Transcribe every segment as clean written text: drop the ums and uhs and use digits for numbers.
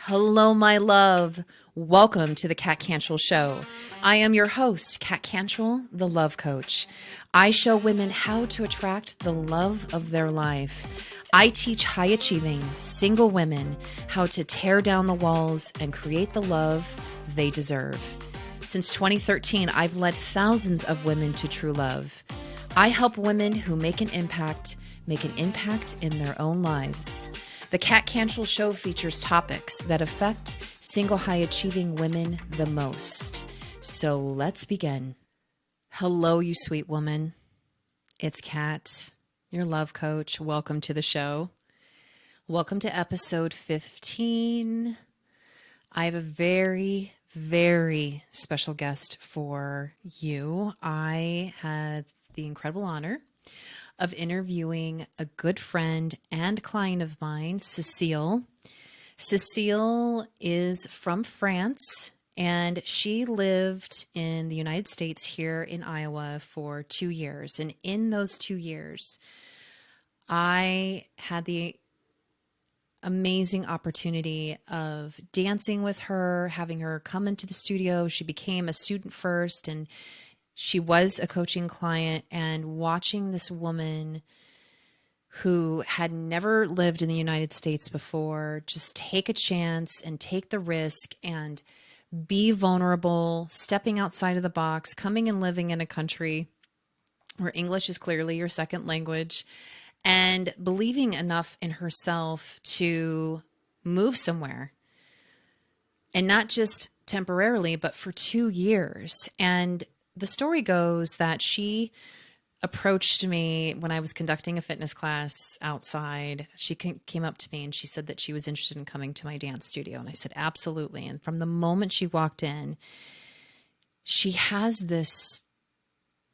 Hello, my love. Welcome to the Kat Cantrill Show. I am your host, Kat Cantrill, the love coach. I show women how to attract the love of their life. I teach high achieving single women how to tear down the walls and create the love they deserve. Since 2013, I've led thousands of women to true love. I help women who make an impact in their own lives. The Kat Cantrill Show features topics that affect single high-achieving women the most. So let's begin. Hello, you sweet woman. It's Kat, your love coach. Welcome to the show. Welcome to episode 15. I have a very, very special guest for you. I had the incredible honor of interviewing a good friend and client of mine, Cécile. Cécile is from France, and she lived in the United States here in Iowa for 2 years. And in those 2 years, I had the amazing opportunity of dancing with her, having her come into the studio. She became a student first, and she was a coaching client, and watching this woman who had never lived in the United States before just take a chance and take the risk and be vulnerable, stepping outside of the box, coming and living in a country where English is clearly your second language, and believing enough in herself to move somewhere. And not just temporarily, but for 2 years. And the story goes that she approached me when I was conducting a fitness class outside. She came up to me and she said that she was interested in coming to my dance studio. And I said, absolutely. And from the moment she walked in, she has this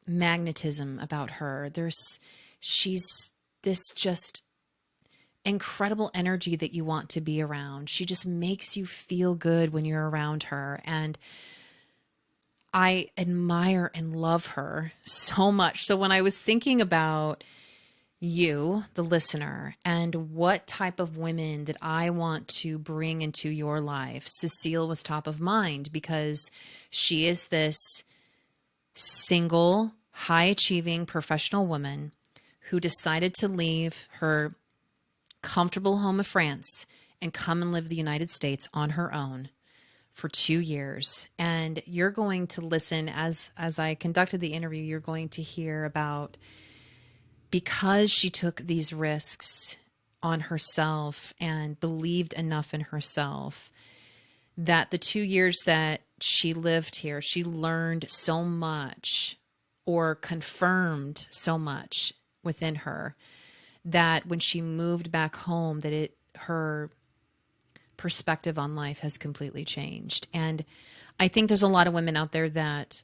magnetism about her. She's this just incredible energy that you want to be around. She just makes you feel good when you're around her. And I admire and love her so much. So when I was thinking about you, the listener, and what type of women that I want to bring into your life, Cécile was top of mind because she is this single, high-achieving professional woman who decided to leave her comfortable home of France and come and live the United States on her own for 2 years. And you're going to listen as I conducted the interview, you're going to hear about, because she took these risks on herself and believed enough in herself, that the 2 years that she lived here, she learned so much or confirmed so much within her that when she moved back home, that her perspective on life has completely changed. And I think there's a lot of women out there that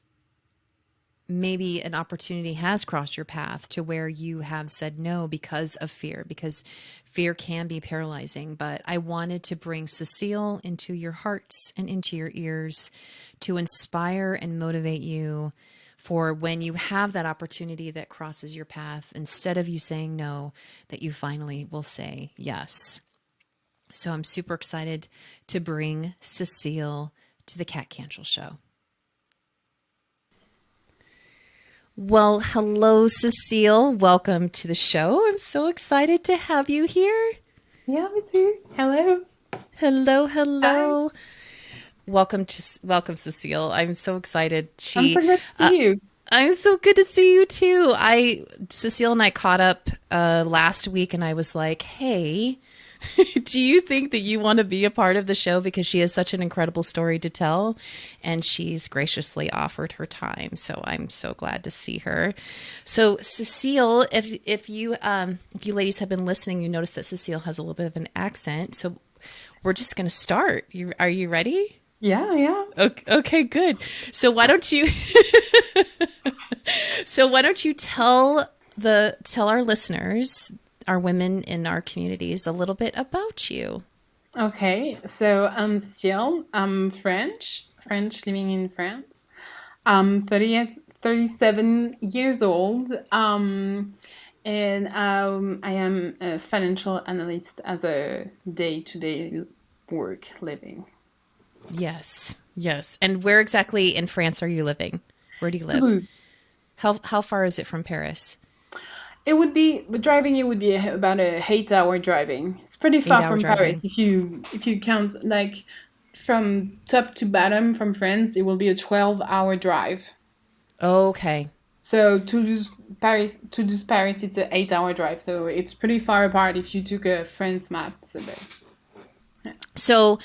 maybe an opportunity has crossed your path to where you have said no because of fear, because fear can be paralyzing. But I wanted to bring Cécile into your hearts and into your ears to inspire and motivate you for when you have that opportunity that crosses your path, instead of you saying no, that you finally will say yes. So I'm super excited to bring Cécile to the Kat Cantrill Show. Well, hello, Cécile. Welcome to the show. I'm so excited to have you here. Yeah, me too. Hello. Hello, hello. Hi. Welcome, Cécile. I'm so excited. I'm so good to see you. I'm so good to see you too. Cécile and I caught up last week, and I was like, hey, do you think that you want to be a part of the show? Because she has such an incredible story to tell, and she's graciously offered her time. So I'm so glad to see her. So Cécile, if you ladies have been listening, you notice that Cécile has a little bit of an accent. So we're just going to start. Are you ready? Yeah. Okay, good. So why don't you tell our listeners, our women in our communities, a little bit about you? Okay, so I'm Cécile. I'm French living in France. I'm 37 years old. And I am a financial analyst as a day-to-day work, living. Yes. Yes. And where exactly in France are you living? Where do you live? Toulouse. How far is it from Paris? It would be driving. It would be about a 8 hour driving. It's pretty Eight far hour from Paris. driving. If you count like from top to bottom from France, it will be a 12-hour drive. Okay. So Toulouse Paris, it's an 8 hour drive. So it's pretty far apart if you took a France map. So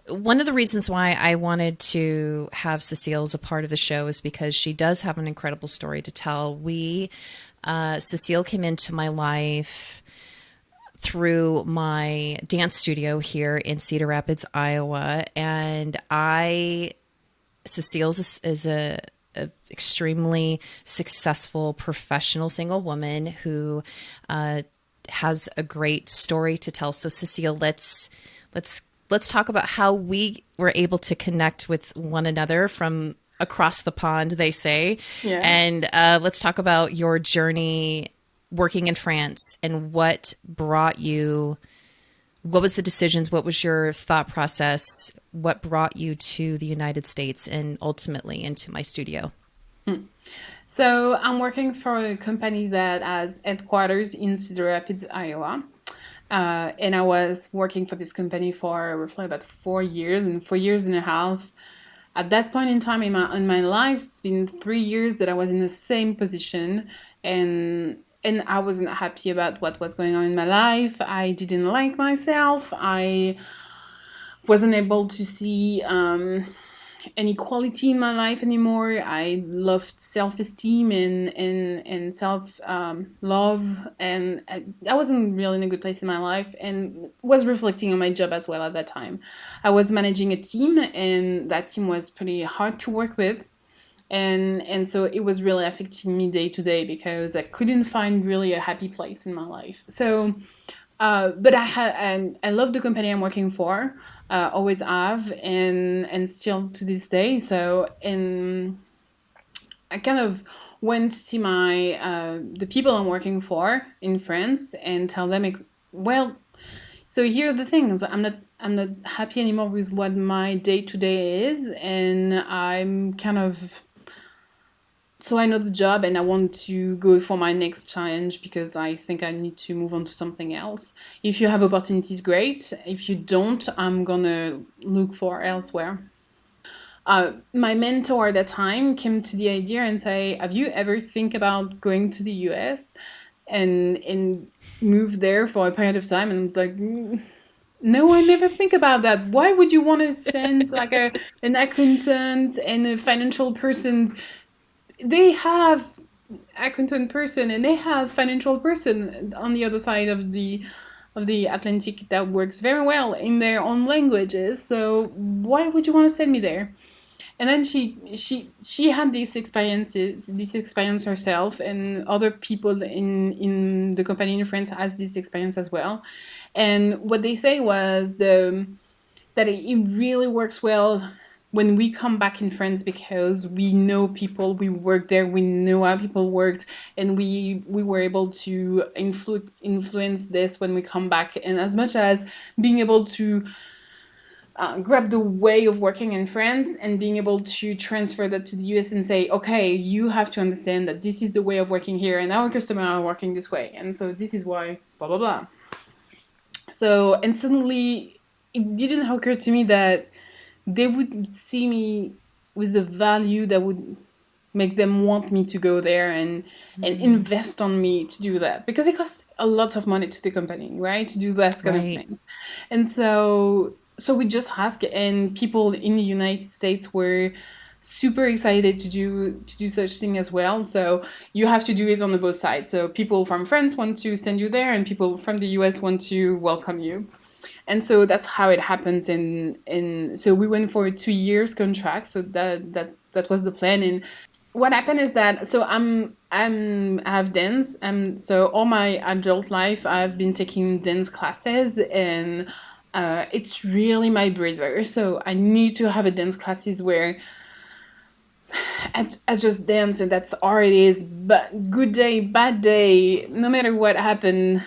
one of the reasons why I wanted to have Cécile as a part of the show is because she does have an incredible story to tell. Cécile came into my life through my dance studio here in Cedar Rapids, Iowa, and Cécile is a extremely successful professional single woman who has a great story to tell. So Cécile, let's talk about how we were able to connect with one another from across the pond, they say. Yeah. And let's talk about your journey working in France and what was the decisions, what was your thought process, what brought you to the United States and ultimately into my studio? So I'm working for a company that has headquarters in Cedar Rapids, Iowa. And I was working for this company for roughly about 4 years and 4 years and a half. At that point in time in my life, it's been 3 years that I was in the same position, and I wasn't happy about what was going on in my life. I didn't like myself. I wasn't able to see any quality in my life anymore. I loved self-esteem and self love, and I wasn't really in a good place in my life, and was reflecting on my job as well at that time. I was managing a team, and that team was pretty hard to work with, and so it was really affecting me day to day because I couldn't find really a happy place in my life. So but I love the company I'm working for, always have, and still to this day. So, and I kind of went to see the people I'm working for in France and tell them, well, so here are the things. I'm not happy anymore with what my day to day is, and I'm kind of, so I know the job and I want to go for my next challenge because I think I need to move on to something else. If you have opportunities, great. If you don't, I'm gonna look for elsewhere. My mentor at that time came to the idea and say, "Have you ever think about going to the US and move there for a period of time?" And I was like, no, I never think about that. Why would you want to send like an accountant and a financial person? They have accountant person and they have financial person on the other side of the Atlantic that works very well in their own languages. So why would you want to send me there? And then she had this experience herself, and other people in the company in France has this experience as well. And what they say was that it really works well when we come back in France because we know people, we work there, we know how people worked, and we were able to influence this when we come back. And as much as being able to grab the way of working in France and being able to transfer that to the US and say, okay, you have to understand that this is the way of working here, and our customers are working this way, and so this is why blah blah blah. So, and suddenly it didn't occur to me that they would see me with a value that would make them want me to go there and invest on me to do that, because it costs a lot of money to the company, right, to do that kind of thing. And so we just asked, and people in the United States were super excited to do such thing as well. So you have to do it on the both sides. So people from France want to send you there, and people from the US want to welcome you. And so that's how it happens. And so we went for a 2 years contract. So that was the plan. And what happened is that, so I have dance, and so all my adult life I've been taking dance classes, and it's really my breather. So I need to have a dance classes where I just dance, and that's all it is. But good day, bad day, no matter what happened,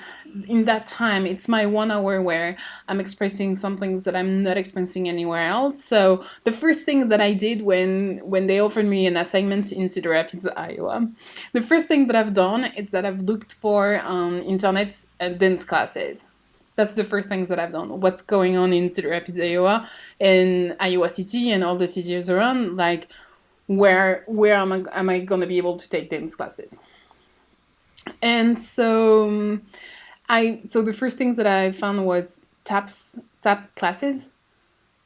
in that time, it's my 1 hour where I'm expressing some things that I'm not expressing anywhere else. So the first thing that I did when they offered me an assignment in Cedar Rapids, Iowa, the first thing that I've done is that I've looked for internet dance classes. That's the first things that I've done. What's going on in Cedar Rapids, Iowa, and Iowa City, and all the cities around. Like, where am I gonna be able to take dance classes? And so so the first things that I found was tap classes.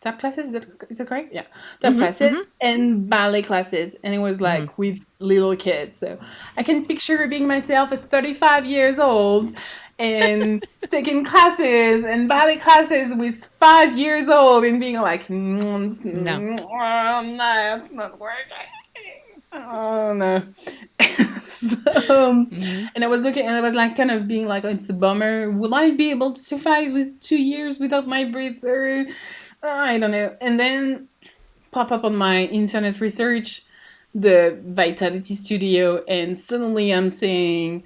Tap classes, is that correct? Yeah. Tap classes and ballet classes. And it was like with little kids. So I can picture being myself at 35 years old and taking classes and ballet classes with 5 years old and being like, no, that's not working. Oh no. So, and I was looking and I was like kind of being like, oh, it's a bummer. Will I be able to survive with 2 years without my breather? I don't know. And then pop up on my internet research the Vitality Studio, and suddenly I'm seeing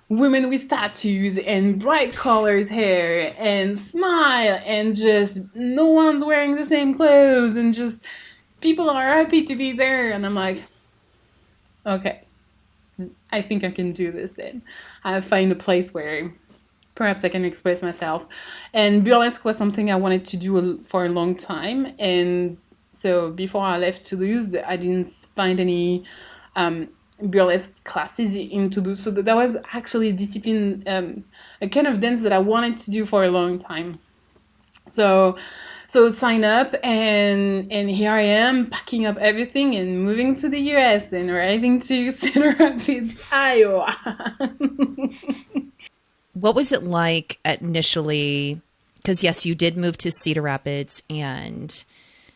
women with tattoos and bright colors hair and smile, and just no one's wearing the same clothes, and just people are happy to be there. And I'm like, okay, I think I can do this then. I find a place where perhaps I can express myself. And burlesque was something I wanted to do for a long time. And so before I left Toulouse, I didn't find any burlesque classes in Toulouse. So that was actually a discipline, a kind of dance that I wanted to do for a long time. So sign up, and here I am packing up everything and moving to the US and arriving to Cedar Rapids, Iowa. What was it like initially? Because yes, you did move to Cedar Rapids, and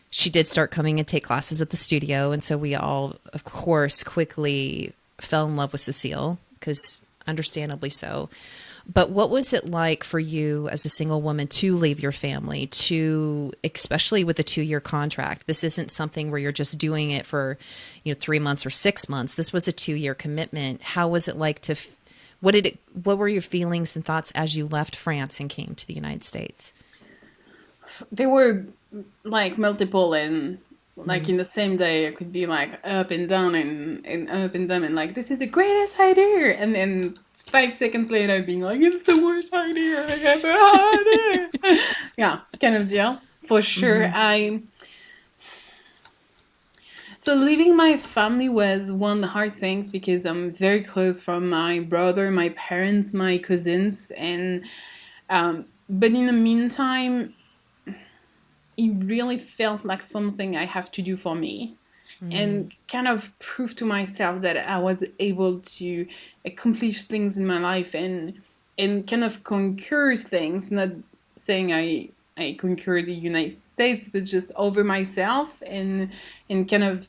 she did start coming and take classes at the studio, and so we all, of course, quickly fell in love with Cécile, because understandably so. But what was it like for you as a single woman to leave your family, to, especially with a 2-year contract? This isn't something where you're just doing it for, 3 months or 6 months. This was a 2-year commitment. How was it like to, what were your feelings and thoughts as you left France and came to the United States? They were like multiple, and like in the same day I could be like up and down and up and down and like, this is the greatest idea, and then 5 seconds later being like, it's the worst idea I ever had. Yeah, kind of deal for sure. So leaving my family was one of the hard things, because I'm very close from my brother, my parents, my cousins, and but in the meantime, it really felt like something I have to do for me, and kind of prove to myself that I was able to accomplish things in my life, and kind of conquer things. Not saying I conquered the United States, but just over myself, and kind of,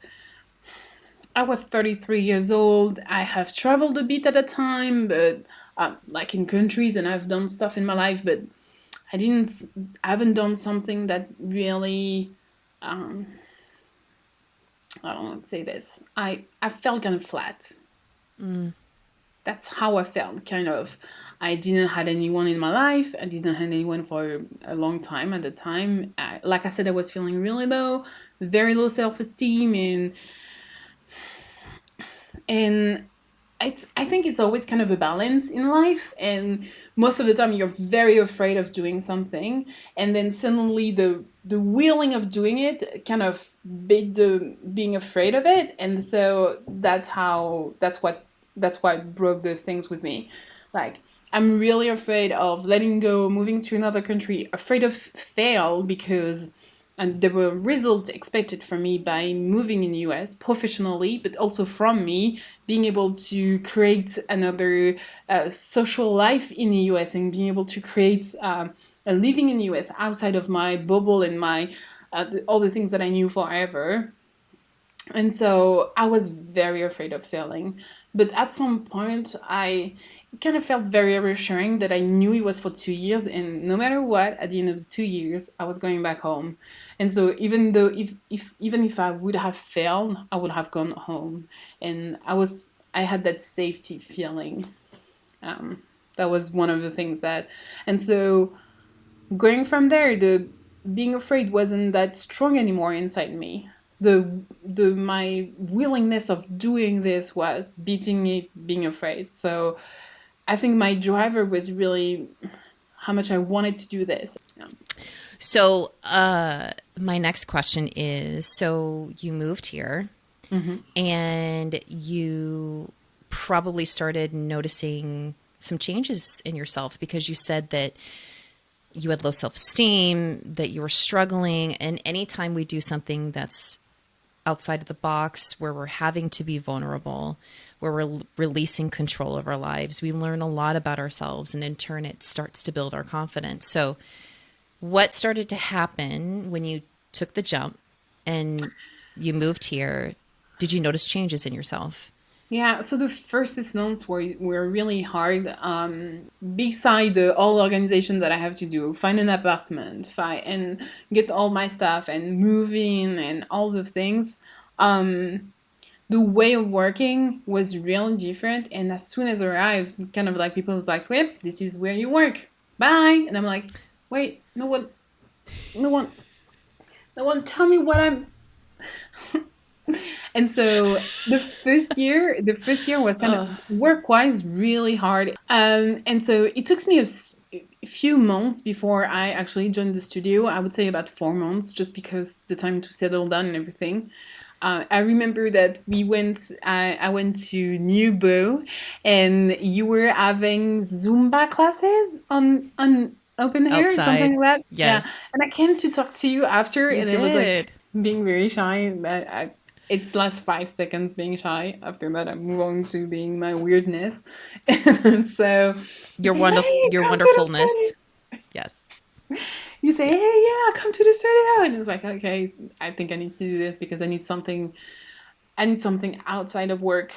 I was 33 years old. I have traveled a bit at a time, but like in countries, and I've done stuff in my life, but I haven't done something that really, um, I don't want to say this. I felt kind of flat. That's how I felt, kind of. I didn't have anyone in my life. I didn't have anyone for a long time at the time. Like I said, I was feeling really low, very low self-esteem, and I think it's always kind of a balance in life, and most of the time you're very afraid of doing something, and then suddenly the willing of doing it kind of beat the being afraid of it, and so that's what broke the things with me. Like, I'm really afraid of letting go, moving to another country, afraid of fail, because and there were results expected from me by moving in the US professionally, but also from me being able to create another social life in the US, and being able to create a living in the US outside of my bubble and my all the things that I knew forever. And so I was very afraid of failing. But at some point, I kind of felt very reassuring that I knew it was for 2 years, and no matter what, at the end of the 2 years, I was going back home. And so even though even if I would have failed, I would have gone home, and I had that safety feeling. Um, That was one of the things that, and so going from there, the being afraid wasn't that strong anymore inside me. The my willingness of doing this was beating it, being afraid. So I think my driver was really how much I wanted to do this. Yeah. So, my next question is, so you moved here and you probably started noticing some changes in yourself because you said that you had low self-esteem, that you were struggling. And anytime we do something that's outside of the box, where we're having to be vulnerable, where we're releasing control of our lives, we learn a lot about ourselves, and in turn it starts to build our confidence. So what started to happen when you took the jump and you moved here? Did you notice changes in yourself? Yeah, so the first 6 months were really hard. Beside the all organization that I have to do, find an apartment, find and get all my stuff and move in and all the things. The way of working was really different. And as soon as I arrived, kind of like people was like, "Wait, this is where you work. Bye." And I'm like, "Wait, no one, no one, tell me what I'm." And so the first year was kind of work-wise really hard. And so it took me a few months before I actually joined the studio. I would say about 4 months, just because the time to settle down and everything. I remember that I went to New Bow, and you were having Zumba classes on open air, Outside. something like that. Yes. Yeah, and I came to talk to you after, You and it was like did. being very shy. It's last 5 seconds being shy. After that, I move on to being my weirdness. And so you Your say, wonderful, "Hey, your come to the wonderfulness. Yes. studio." You say, Yes. "Hey, yeah, come to the studio," and it's like, okay, I think I need to do this because I need something. I need something outside of work,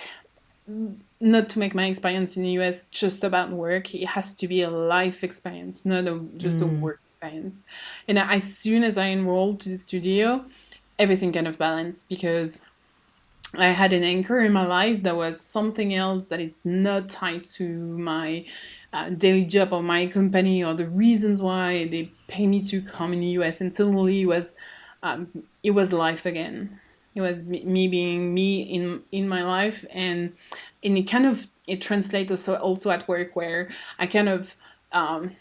not to make my experience in the US just about work. It has to be a life experience, not just a work experience. And as soon as I enrolled to the studio, everything kind of balanced because I had an anchor in my life that was something else that is not tied to my daily job or my company or the reasons why they pay me to come in the US. And suddenly it was life again. It was me being me in my life, and it translates also at work where I kind of um,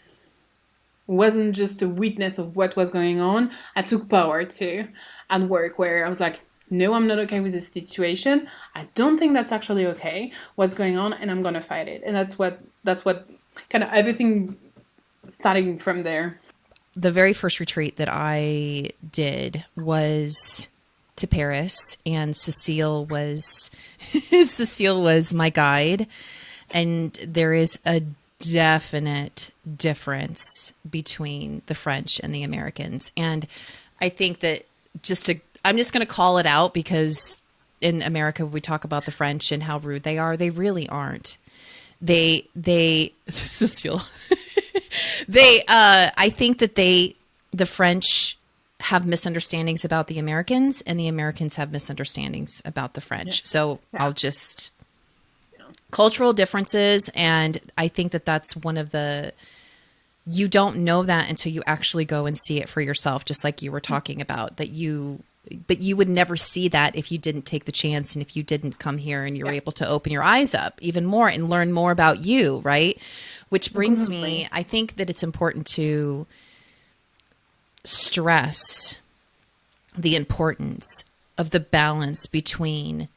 wasn't just a witness of what was going on. I took power too at work where I was like, no, I'm not okay with this situation. I don't think that's actually okay. What's going on? And I'm gonna fight it. And that's what kind of everything starting from there. The very first retreat that I did was to Paris, and Cecile was Cecile was my guide, and there is a definite difference between the French and the Americans. And I think that I'm just going to call it out because in America we talk about the French and how rude they are. They really aren't. They Cecile. I think that the French have misunderstandings about the Americans, and the Americans have misunderstandings about the French. Yeah. So Yeah. I'll just cultural differences. And I think that that's one of you don't know that until you actually go and see it for yourself, just like you were talking about but you would never see that if you didn't take the chance and if you didn't come here and you're able to open your eyes up even more and learn more about you, right? Which brings me, I think that it's important to stress the importance of the balance between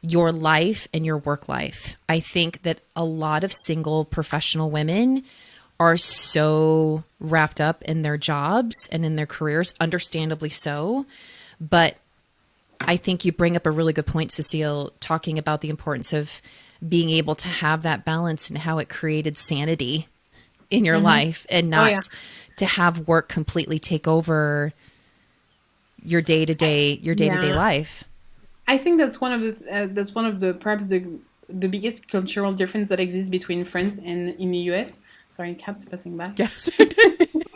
your life and your work life. I think that a lot of single professional women are so wrapped up in their jobs and in their careers, understandably so. But I think you bring up a really good point, Cecile, talking about the importance of being able to have that balance and how it created sanity in your life and not to have work completely take over your day-to-day life. I think that's one of the perhaps the biggest cultural difference that exists between France and in the US. Sorry, cat's passing by. Yes.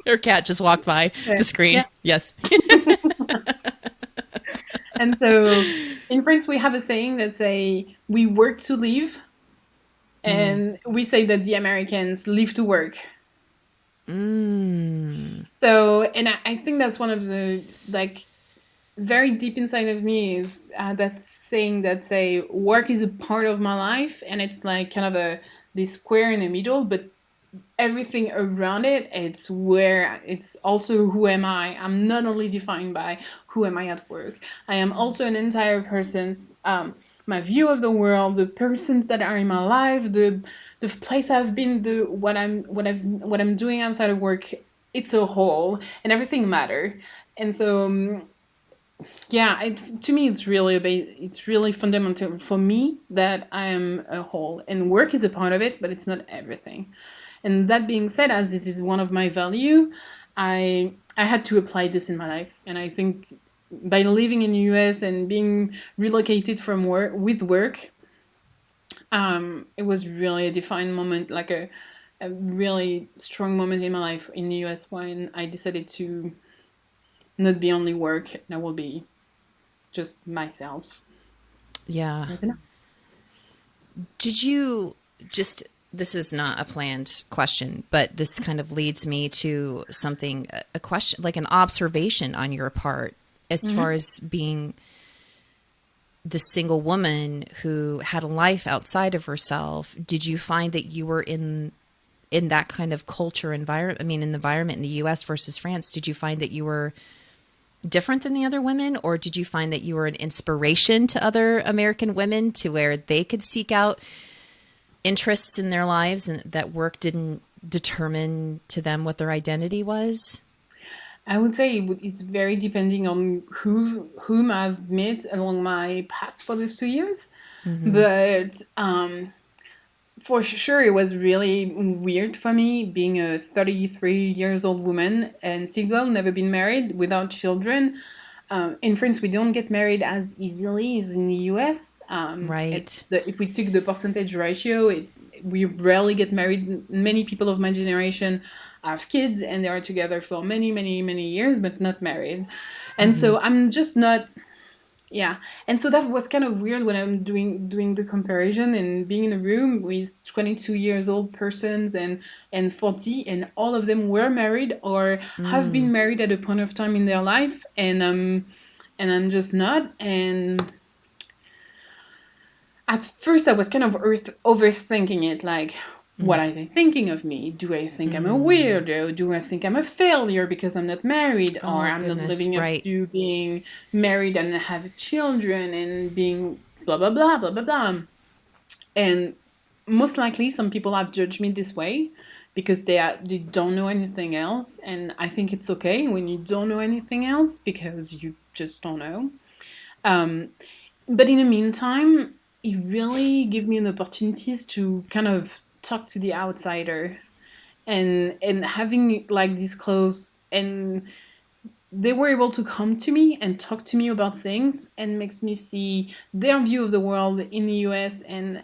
Your cat just walked by the screen. Yeah. Yes. And so in France, we have a saying that say, we work to live, Mm. And we say that the Americans live to work. Mm. So, and I think that's one of the, like, very deep inside of me is that saying that say work is a part of my life, and it's like kind of a this square in the middle, but everything around it, it's also who am I. I'm not only defined by who am I at work. I am also an entire person's my view of the world, the persons that are in my life, the place I've been, the what I'm doing outside of work. It's a whole, and everything matter. And so yeah, to me, it's really fundamental for me that I am a whole, and work is a part of it, but it's not everything. And that being said, as this is one of my value, I had to apply this in my life, and I think by living in the US and being relocated from work with work, it was really a defined moment, like a really strong moment in my life in the US when I decided to not be only work, and I will be just myself. Yeah. Did you just, this is not a planned question, but this kind of leads me to something, a question, like an observation on your part, as far Mm-hmm. as being the single woman who had a life outside of herself. Did you find that you were in that kind of culture environment? I mean, in the environment in the US versus France, did you find that you were different than the other women, or did you find that you were an inspiration to other American women to where they could seek out interests in their lives and that work didn't determine to them what their identity was? I would say it's very depending on whom I've met along my path for those 2 years. Mm-hmm. But for sure, it was really weird for me being a 33 years old woman and single, never been married, without children. In France, we don't get married as easily as in the US. Right. If we took the percentage ratio, we rarely get married. Many people of my generation have kids and they are together for many, many, many years, but not married. And Mm-hmm. so I'm just not, yeah. And so that was kind of weird when I'm doing the comparison and being in a room with 22 years old persons and 40, and all of them were married or have Mm. been married at a point of time in their life, and I'm just not. And at first I was kind of overthinking it, like, what Mm. are they thinking of me? Do I think I'm a Mm. weirdo? Do I think I'm a failure because I'm not married, or Oh I'm not goodness, living up right. to being married and have children and being blah blah blah blah blah blah. And most likely some people have judged me this way because they don't know anything else, and I think it's okay when you don't know anything else because you just don't know. Um, but in the meantime, it really gave me an opportunities to kind of talk to the outsider, and having like this close, and they were able to come to me and talk to me about things and makes me see their view of the world in the US, and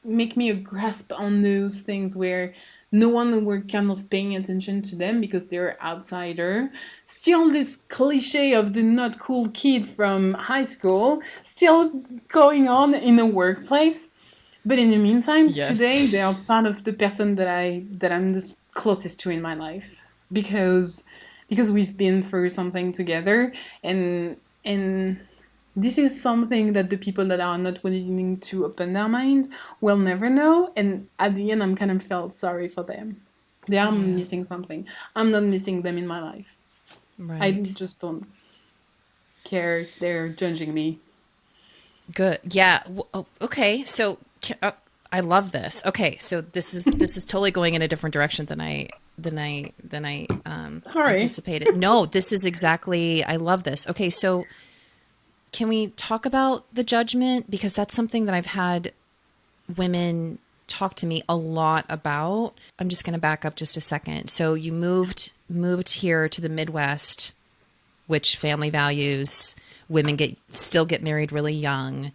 make me a grasp on those things where no one were kind of paying attention to them because they're outsider. Still this cliche of the not cool kid from high school still going on in the workplace. But in the meantime, Yes. today they are part of the person that I'm the closest to in my life, because we've been through something together, and this is something that the people that are not willing to open their mind will never know. And at the end, I'm kind of felt sorry for them. They are Yeah. missing something. I'm not missing them in my life. I Right. just don't care if they're judging me. Good. Yeah. Oh, okay. So I love this. Okay. So this is totally going in a different direction than I Sorry. anticipated. No, this is exactly. I love this. Okay. So can we talk about the judgment, because that's something that I've had women talk to me a lot about. I'm just going to back up just a second. So you moved here to the Midwest, which family values, women still get married really young,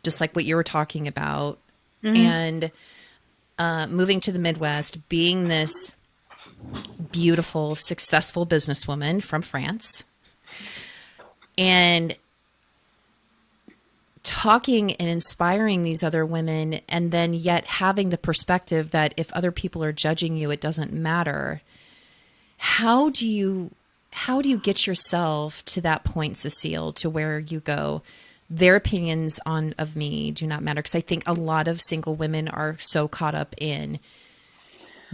just like what you were talking about. Hmm. And moving to the Midwest, being this beautiful, successful businesswoman from France, and talking and inspiring these other women, and then yet having the perspective that if other people are judging you, it doesn't matter. How do you get yourself to that point, Cécile, to where you go, their opinions of me do not matter? Because I think a lot of single women are so caught up in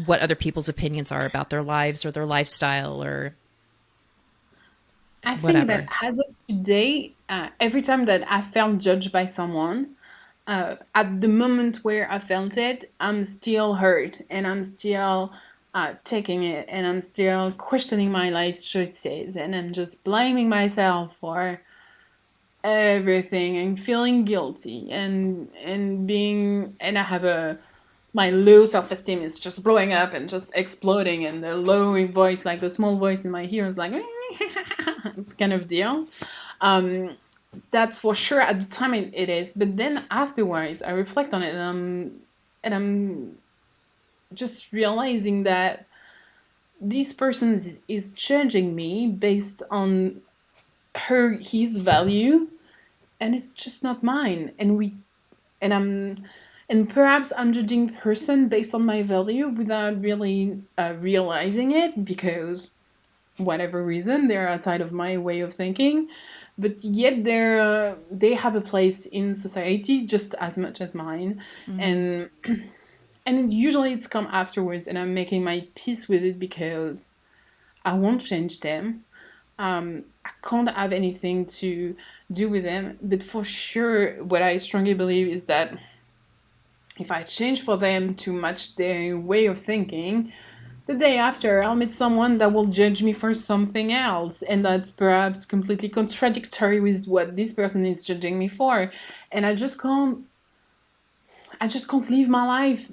what other people's opinions are about their lives or their lifestyle or I think that whatever. as of today, every time that I felt judged by someone, at the moment where I felt it, I'm still hurt and I'm still taking it and I'm still questioning my life choices and I'm just blaming myself for everything and feeling guilty and being and I have a my low self-esteem is just blowing up and just exploding and the low voice, like the small voice in my ear is like kind of deal. Um, that's for sure at the time it is, but then afterwards I reflect on it and I'm just realizing that this person is judging me based on his value and it's just not mine and I'm and perhaps I'm judging the person based on my value without really realizing it because whatever reason they're outside of my way of thinking, but yet they have a place in society just as much as mine, Mm-hmm. and and usually it's come afterwards, and I'm making my peace with it because I won't change them. I can't have anything to do with them, but for sure, what I strongly believe is that if I change for them to match their way of thinking, the day after I'll meet someone that will judge me for something else, and that's perhaps completely contradictory with what this person is judging me for. And I just can't live my life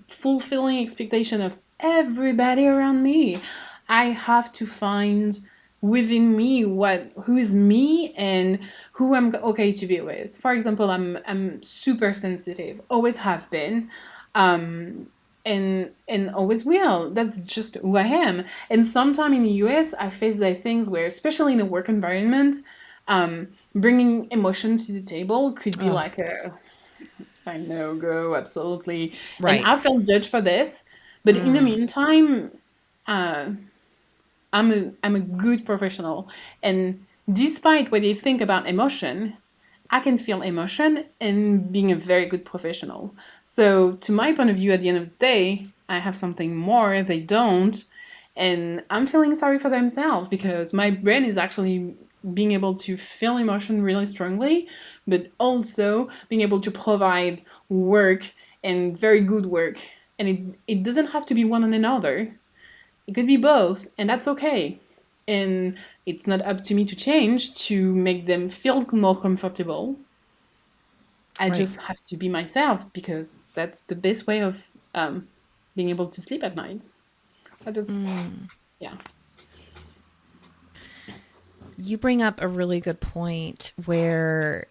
fulfilling expectation of everybody around me. I have to find within me who is me and who I'm okay to be with. For example, I'm super sensitive, always have been, um, and always will. That's just who I am. And sometime in the US, I face the things where, especially in a work environment, bringing emotion to the table could be Oh, like a I know, go, absolutely. And right. I felt judged for this, but in the Mm, meantime, uh, I'm a good professional. And despite what you think about emotion, I can feel emotion and being a very good professional. So, to my point of view, at the end of the day, I have something more they don't, and I'm feeling sorry for themselves because my brain is actually being able to feel emotion really strongly, but also being able to provide work and very good work. And it doesn't have to be one and another. It could be both, and that's okay. And it's not up to me to change to make them feel more comfortable. I right. just have to be myself because that's the best way of um, being able to sleep at night. I just, Mm. yeah. You bring up a really good point where,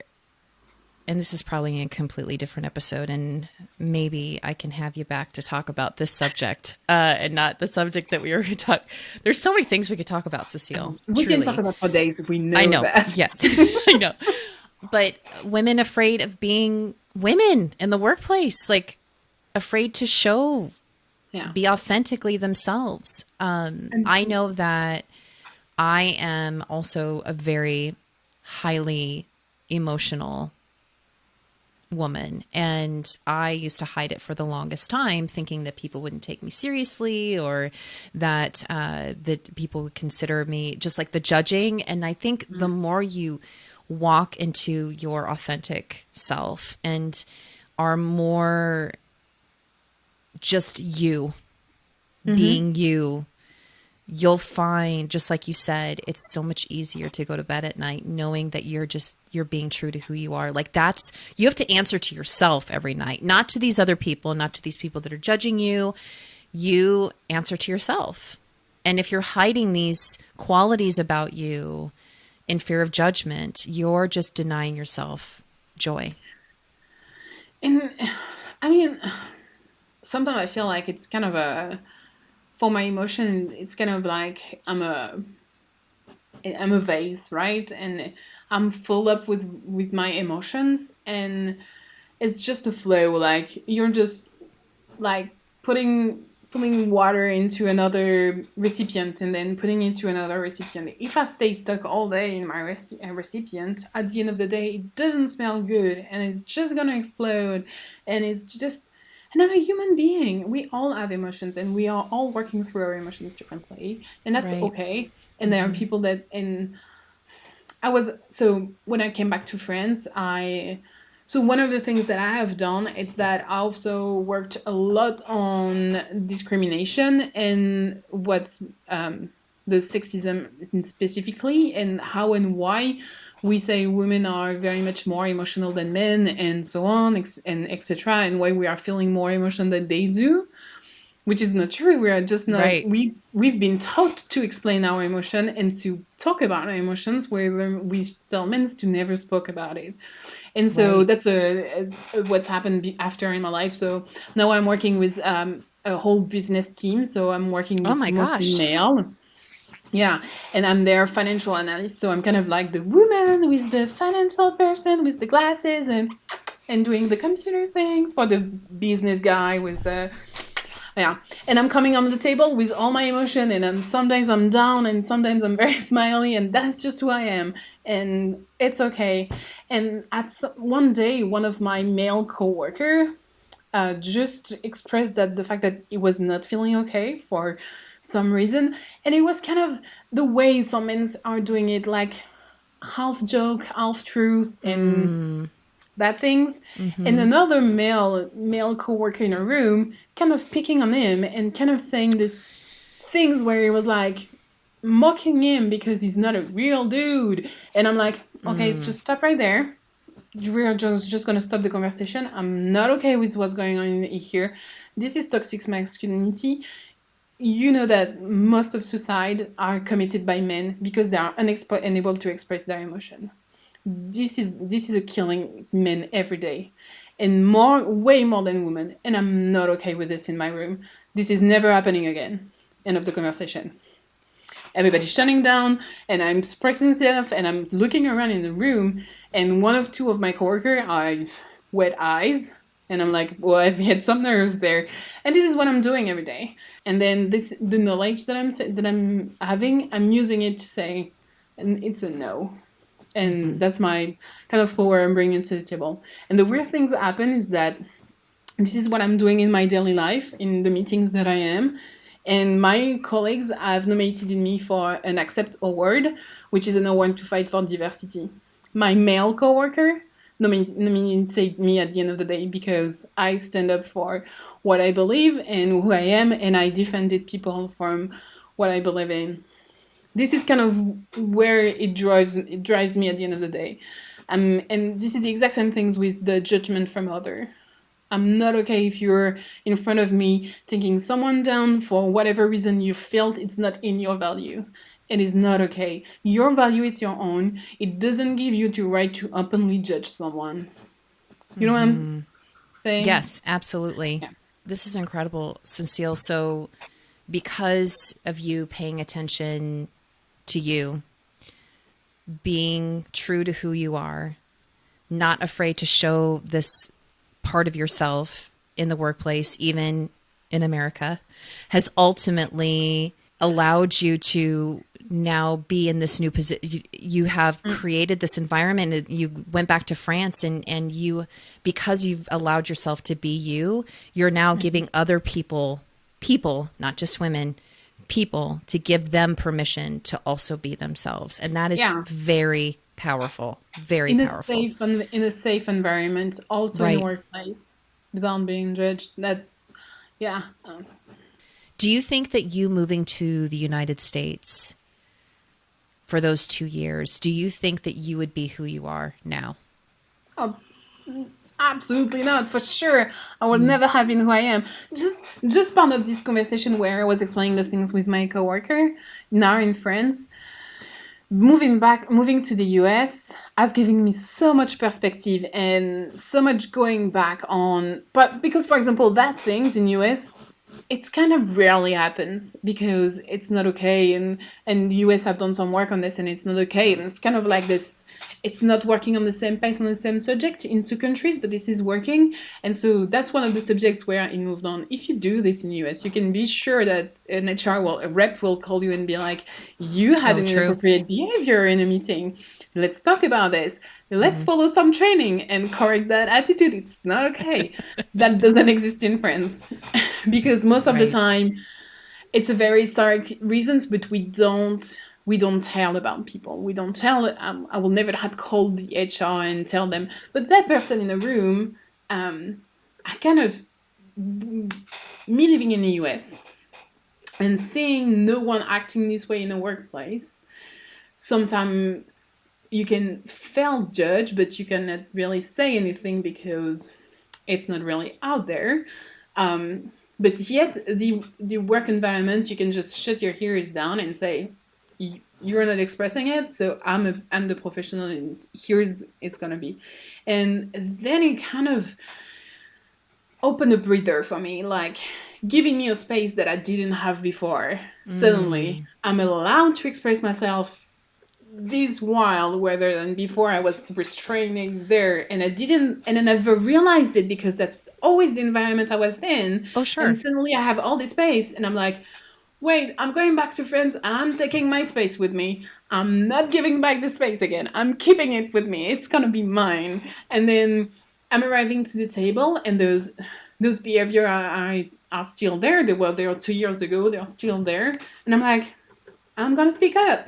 and this is probably a completely different episode, and maybe I can have you back to talk about this subject and not the subject that we were going to talk. There's so many things we could talk about, Cécile, We can talk truly. about for days if we I know know. that. Yes, I know. But women afraid of being women in the workplace, like afraid to show, Yeah. be authentically themselves. And I know that I am also a very highly emotional woman, and I used to hide it for the longest time, thinking that people wouldn't take me seriously, or that people would consider me just like the judging. And I think the more you walk into your authentic self and are more just you, mm-hmm. being you, you'll find, just like you said, it's so much easier to go to bed at night knowing that you're being true to who you are. Like, that's, you have to answer to yourself every night, not to these other people, not to these people that are judging you. You answer to yourself. And if you're hiding these qualities about you in fear of judgment, you're just denying yourself joy. And I mean, sometimes I feel like it's kind of for my emotion, it's kind of like I'm a vase, right? And I'm full up with my emotions, and it's just a flow. Like you're just like putting water into another recipient and then putting it into another recipient. If I stay stuck all day in my recipient, at the end of the day, it doesn't smell good and it's just gonna explode. And it's just, and I'm a human being. We all have emotions and we are all working through our emotions differently, and that's Right. okay. And there are people that, and so when I came back to France, so one of the things that I have done is that I also worked a lot on discrimination and what's the sexism specifically, and how and why we say women are very much more emotional than men, and so on, and etc., and why we are feeling more emotion than they do, which is not true. We are just not, Right. we've been taught to explain our emotion and to talk about our emotions, where we tell men to never spoke about it. And so Right. that's what's happened after in my life. So now I'm working with a whole business team. So I'm working Oh with my mostly gosh. male. Yeah, and I'm their financial analyst. So I'm kind of like the woman with the financial person with the glasses and doing the computer things for the business guy with the, yeah. And I'm coming on the table with all my emotion, and sometimes I'm down and sometimes I'm very smiley, and that's just who I am, and it's okay. And one day, one of my male coworker just expressed that the fact that he was not feeling okay for some reason, and it was kind of the way some men are doing it, like half joke, half truth, and Mm. bad things. And another male coworker in a room kind of picking on him and kind of saying these things where he was like mocking him because he's not a real dude. And I'm like, okay, it's just stop right there. We're just gonna stop the conversation. I'm not okay with what's going on here. This is toxic masculinity. You know that most of suicide are committed by men because they are unable to express their emotion. This is a killing men every day, and way more than women. And I'm not okay with this in my room. This is never happening again. End of the conversation. Everybody's shutting down, and I'm expressing myself, and I'm looking around in the room, and one of two of my coworkers are wet eyes, and I'm like, well, I've had some nerves there, and this is what I'm doing every day. And then the knowledge that I'm having, I'm using it to say, and it's a no, and that's my kind of power I'm bringing to the table. And the weird things that happen is that this is what I'm doing in my daily life, in the meetings that I am. And my colleagues have nominated me for an Accept Award, which is an award to fight for diversity. My male coworker nominated me at the end of the day because I stand up for what I believe and who I am, and I defended people from what I believe in. This is kind of where it drives me at the end of the day. And this is the exact same things with the judgment from other. I'm not okay if you're in front of me taking someone down for whatever reason you felt it's not in your value. It is not okay. Your value is your own. It doesn't give you the right to openly judge someone. You know what I'm saying? Yes, absolutely. Yeah. This is incredible, Cecile. So, because of you paying attention to you, being true to who you are, not afraid to show this part of yourself in the workplace, even in America, has ultimately allowed you to now be in this new position. You have created this environment. You went back to France, and you, because you've allowed yourself to be you, you're now giving other people, not just women, people, to give them permission to also be themselves. And that is Yeah. very powerful, very powerful. In a safe environment, also in the Right. workplace, without being judged. That's, yeah. Do you think that you moving to the United States for those 2 years, do you think that you would be who you are now? Oh, absolutely not, for sure. I would never have been who I am. Just part of this conversation where I was explaining the things with my coworker now in France. Moving to the US has given me so much perspective and so much going back on. But because, for example, that things in US, it's kind of rarely happens because it's not okay, and the US have done some work on this, and it's not okay, and it's kind of like this it's not working on the same pace on the same subject in two countries, but this is working. And so that's one of the subjects where I moved on. If you do this in the US, you can be sure that a rep will call you and be like, you had an true. inappropriate behavior in a meeting. Let's talk about this. Let's follow some training and correct that attitude. It's not okay. That doesn't exist in France because most of the time it's a very historic reasons, but we don't tell about people. We don't tell. I will never have called the HR and tell them. But that person in the room, I kind of me living in the US and seeing no one acting this way in a workplace. Sometimes you can feel judged, but you cannot really say anything because it's not really out there. But yet the work environment, you can just shut your ears down and say, you're not expressing it, so I'm the professional, and here's it's gonna be. And then it kind of opened a breather for me, like giving me a space that I didn't have before. Suddenly, I'm allowed to express myself this wild weather than before. I was restraining there, and I never realized it because that's always the environment I was in. Oh, sure. And suddenly I have all this space, and I'm like, wait, I'm going back to France. I'm taking my space with me. I'm not giving back the space again. I'm keeping it with me. It's gonna be mine. And then I'm arriving to the table, and those behavior are still there. They were there 2 years ago. They're still there, and I'm like, I'm gonna speak up.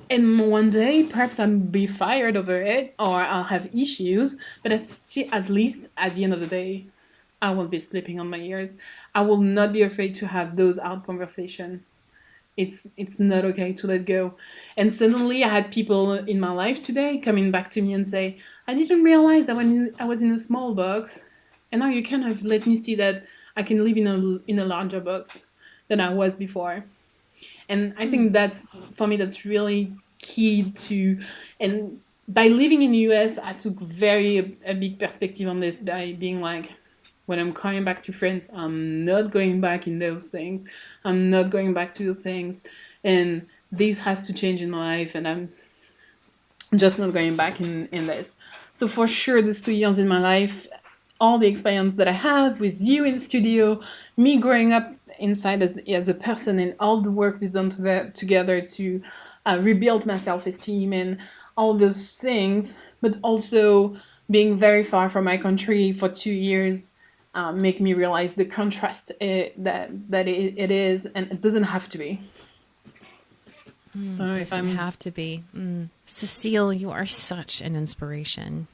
And one day, perhaps I'll be fired over it, or I'll have issues. But at least at the end of the day, I won't be sleeping on my ears. I will not be afraid to have those hard conversations. It's not okay to let go. And suddenly, I had people in my life today coming back to me and say, "I didn't realize that when I was in a small box, and now you kind of let me see that I can live in a larger box than I was before." And I think for me, that's really key to, and by living in the US, I took a big perspective on this by being like, when I'm coming back to France, I'm not going back in those things. I'm not going back to the things. And this has to change in my life, and I'm just not going back in this. So for sure, those 2 years in my life, all the experience that I have with you in studio, me growing up inside as a person, and all the work we've done together to rebuild my self-esteem and all those things, but also being very far from my country for 2 years, make me realize the contrast that it is, and it doesn't have to be. So doesn't have to be. Cécile, you are such an inspiration.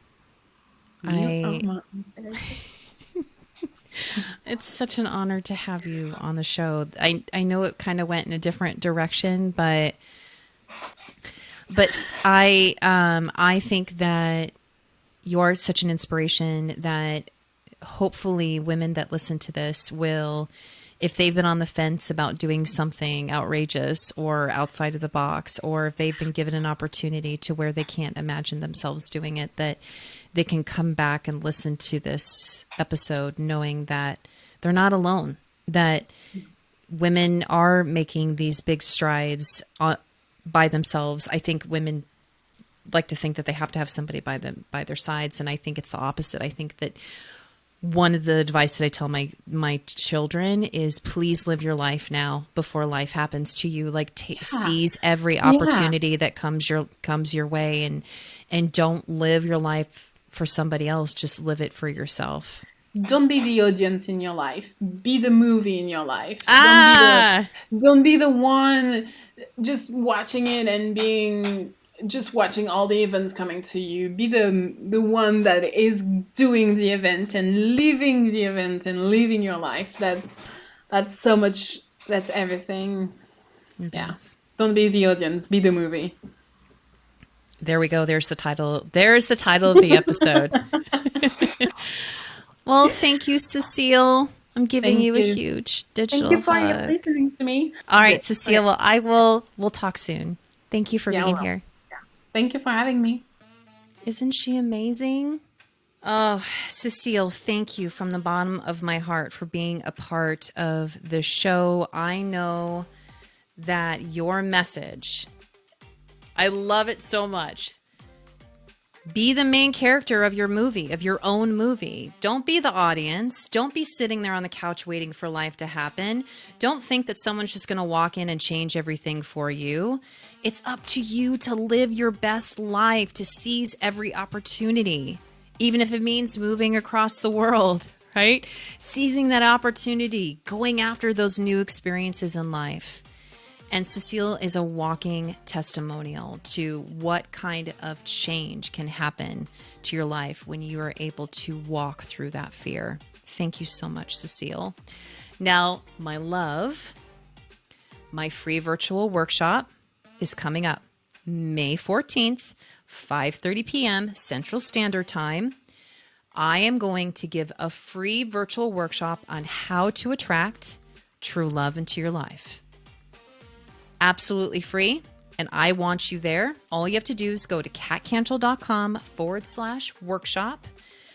It's such an honor to have you on the show. I know it kind of went in a different direction, but I think that you're such an inspiration that hopefully women that listen to this will, if they've been on the fence about doing something outrageous or outside of the box, or if they've been given an opportunity to where they can't imagine themselves doing it, that they can come back and listen to this episode knowing that they're not alone, that women are making these big strides by themselves. I think women like to think that they have to have somebody by their sides, and I think it's the opposite. I think that one of the advice that I tell my children is, please live your life now before life happens to you. Like seize every opportunity that comes your way, and don't live your life for somebody else. Just live it for yourself. Don't be the audience in your life. Be the movie in your life. Don't be the one just watching it and just watching all the events coming to you. Be the one that is doing the event and living the event and living your life. That's so much. That's everything. Yes. Don't be the audience. Be the movie. There we go. There's the title. There's the title of the episode. Well, thank you, Cécile. I'm giving you a huge digital hug. Thank you for listening to me. All right, Cécile. Well, we'll talk soon. Thank you for being here. Yeah. Thank you for having me. Isn't she amazing? Oh, Cécile, thank you from the bottom of my heart for being a part of the show. I know that your message, I love it so much. Be the main character of your movie, of your own movie. Don't be the audience. Don't be sitting there on the couch waiting for life to happen. Don't think that someone's just going to walk in and change everything for you. It's up to you to live your best life, to seize every opportunity, even if it means moving across the world, right? Seizing that opportunity, going after those new experiences in life. And Cécile is a walking testimonial to what kind of change can happen to your life when you are able to walk through that fear. Thank you so much, Cécile. Now, my love, my free virtual workshop is coming up May 14th, 5:30 p.m. Central Standard Time. I am going to give a free virtual workshop on how to attract true love into your life. Absolutely free. And I want you there. All you have to do is go to catcantrill.com/workshop.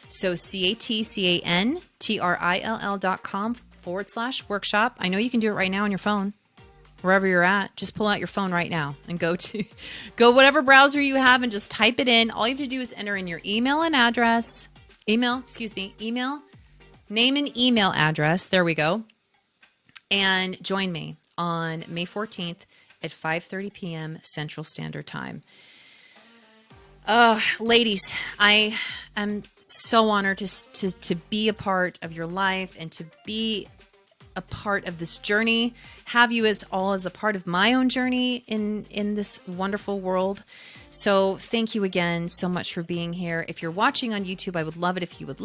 So catcantrill.com/workshop. I know you can do it right now on your phone, wherever you're at. Just pull out your phone right now and go whatever browser you have and just type it in. All you have to do is enter in your email, name and email address. There we go. And join me on May 14th at 5:30 p.m. Central Standard Time. Ladies, I am so honored to be a part of your life and to be a part of this journey, have you as a part of my own journey in this wonderful world. So thank you again so much for being here. If you're watching on YouTube, I would love it if you would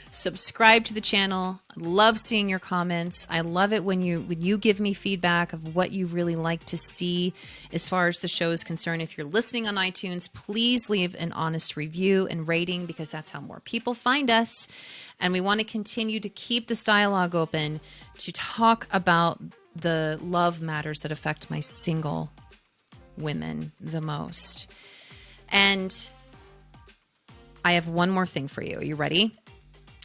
subscribe to the channel. I love seeing your comments. I love it when you give me feedback of what you really like to see as far as the show is concerned. If you're listening on iTunes, please leave an honest review and rating, because that's how more people find us. And we want to continue to keep this dialogue open to talk about the love matters that affect my single women the most. And I have one more thing for you. Are you ready?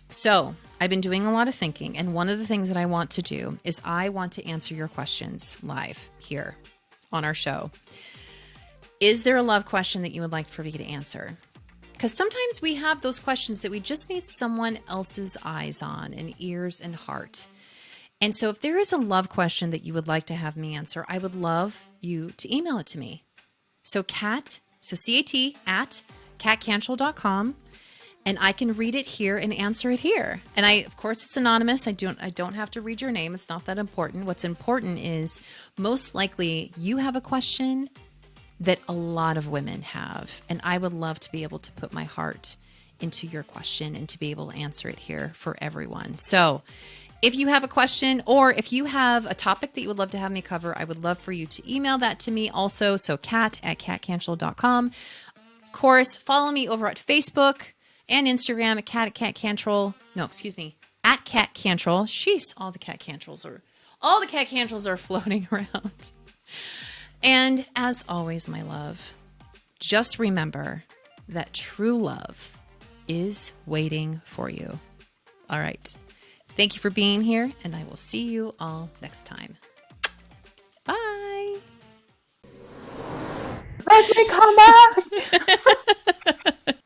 So I've been doing a lot of thinking, and one of the things that I want to do is I want to answer your questions live here on our show. Is there a love question that you would like for me to answer? Because sometimes we have those questions that we just need someone else's eyes on and ears and heart. And so if there is a love question that you would like to have me answer, I would love you to email it to me. So CAT at catcantrill.com. And I can read it here and answer it here. And of course, it's anonymous. I don't have to read your name. It's not that important. What's important is most likely you have a question that a lot of women have. And I would love to be able to put my heart into your question and to be able to answer it here for everyone. So if you have a question, or if you have a topic that you would love to have me cover, I would love for you to email that to me also. So cat at catcantrill.com. Of course, follow me over at Facebook and Instagram at catcantrill. No, excuse me, at catcantrill. Jeez, all the catcantrills are floating around. And as always, my love, just remember that true love is waiting for you. All right. Thank you for being here, and I will see you all next time. Bye. Let me come back.